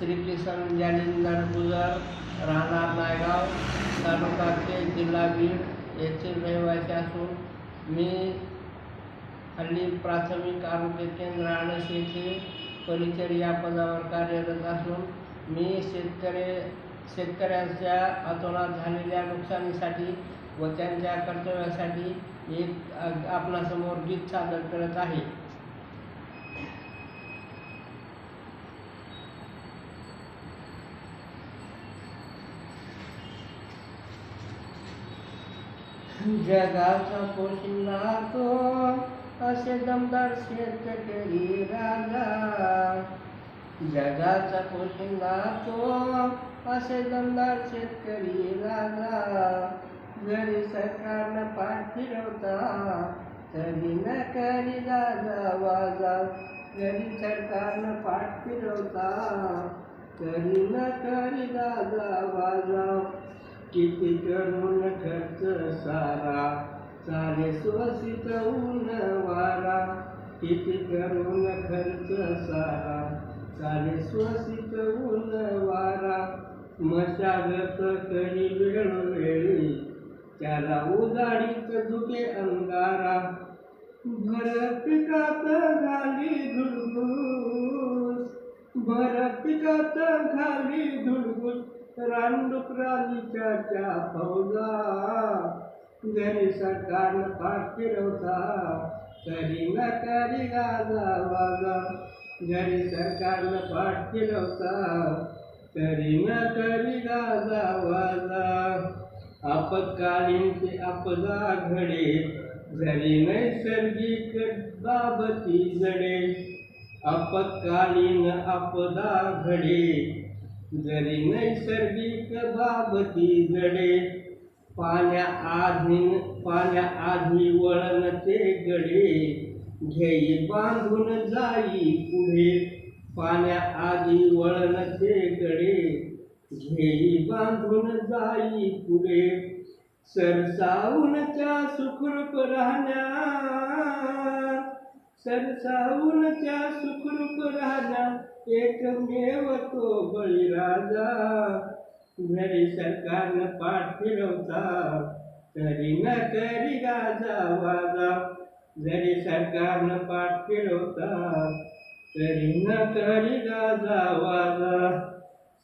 श्री किसन जालिंदर गुजर, राहणार नायगाव, तालुका केज, जिल्हा बीड येथील रहिवासी असून मी हल्ली प्राथमिक आरोग्य केंद्र आणस येथे परिचर या पदावर कार्यरत असून मी शेतकऱ्यांच्या अतोनात झालेल्या नुकसानीसाठी व त्यांच्या कर्तव्यासाठी एक आपणासमोर गीत सादर करत आहे. जगाचा पोशिंदा तो असे दमदार शेतकरी राजा, जगाचा पोशिंदा तो असे दमदार शेतकरी राजा. जरी सरकारनं पाठ फिरवता तरी न करी गाजा वाजा, जरी सरकारनं पाठ फिरवता तरी न करी गाजा वाजा. किती करून खर्च सारा सारे शोषित ऊन वारा, किती करून खर्च सारा सारे शोषित ऊन वारा. मशागत करी वेळोवेळी त्याला उजाडीत झुके अंगारा, भर पिकात घाली धुडगुस, भर पिकात घाली धुडगुस. रानडुकरांच्या फौजा, जरी सरकारनं पाठ फिरवता तरी न करी गाजा वाजा, जरी सरकारनं पाठ फिरवता तरी न करी गाजा वाजा. आपत्कालीन ते आपदा घडे जरी नैसर्गिक बाबती जडे, आपत्कालीन आपदा घडे जरी नैसर्गिक बाबती जडे. पाण्याआधी वळण ते गडे घेई बांधून जाई पुढे, पाण्याआधी वळण ते गडे घेई बांधून जाई पुढे. सरसावूनच्या सुखरूप राहण्या, सरसावूनच्या सुखरूप राहण्या एकमेव तो बळीराजा. जरी सरकारनं पाठ फिरवता तरी न करी गाजा वाजा, जरी सरकारनं पाठ फिरवता तरी न करी गाजा वाजा.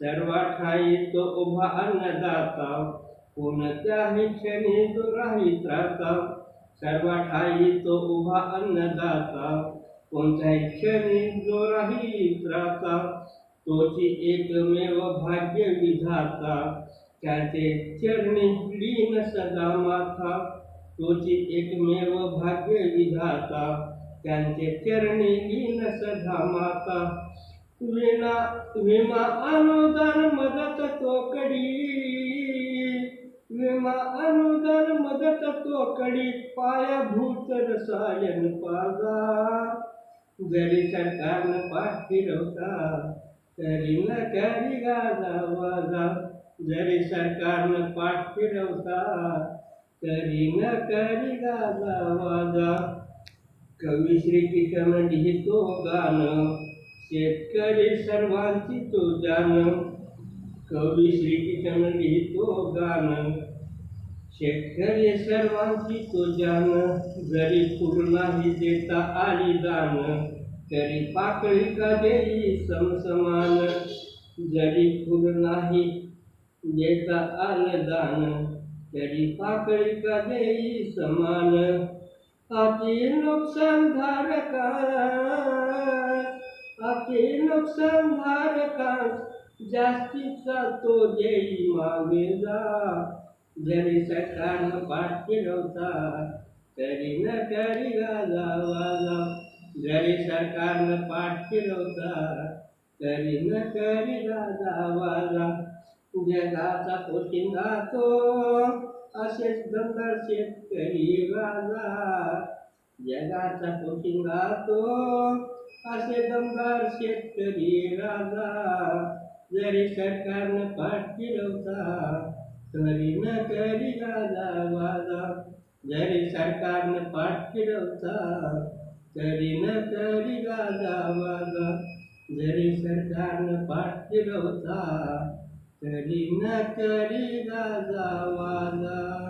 सर्व ठाई तो उभा अन्नदाता कोणत्याही क्षणी तो राहीत राहता, सर्व ठाई तो उभा अन्नदाता कोणत्याही क्षणी जो राहीत राहता. तोची एकमेव भाग्य विधाता त्याचे चरणी लीन सदा माथा, तोची एकमेव भाग्य विधाता त्यांचे चरणी लीन सदा माता. विमा अनुदान मदत तो कडी, विमा अनुदान मदत तो कडी पायाभूत रसायन पाजा. जरी सरकारनं पाठ फिरवता तरी न करी गाजा वाजा, जरी सरकारनं पाठ फिरवता तरी न करी गाजा वाजा. कवी श्री किशन लिहितो गाणं शेतकरी सर्वांची तो जाण, कवी श्री किशन लिहितो गाणं शेतकरी सर्वांची तो जाण. जरी फुल नाही देता आली दान तरी पाकळी का देई समसमान, जरी फुल नाही देता आलं दान तरी पाकळी का देई समान. आपली नुकसान धारका, आपली नुकसान धारका जास्तीचा तो देई मागे जा. जरी सरकारनं पाठ फिरवता तरी न करी गाजा वाजा, जरी सरकारनं पाठ फिरवता तरी न करी गाजा वाजा. जगाचा पोशिंदा तो असेच दमदार शेतकरी राजा, जगाचा पोशिंदा तो असे दमदार शेतकरी राजा. जरी सरकारनं पाठ फिरवता तरी न करी गाजा वाजा, जरी सरकारनं पाठ फिरवता तरी न करी गाजा वाजा. जरी सरकारनं पाठ फिरवता तरी न करी गाजा वाजा.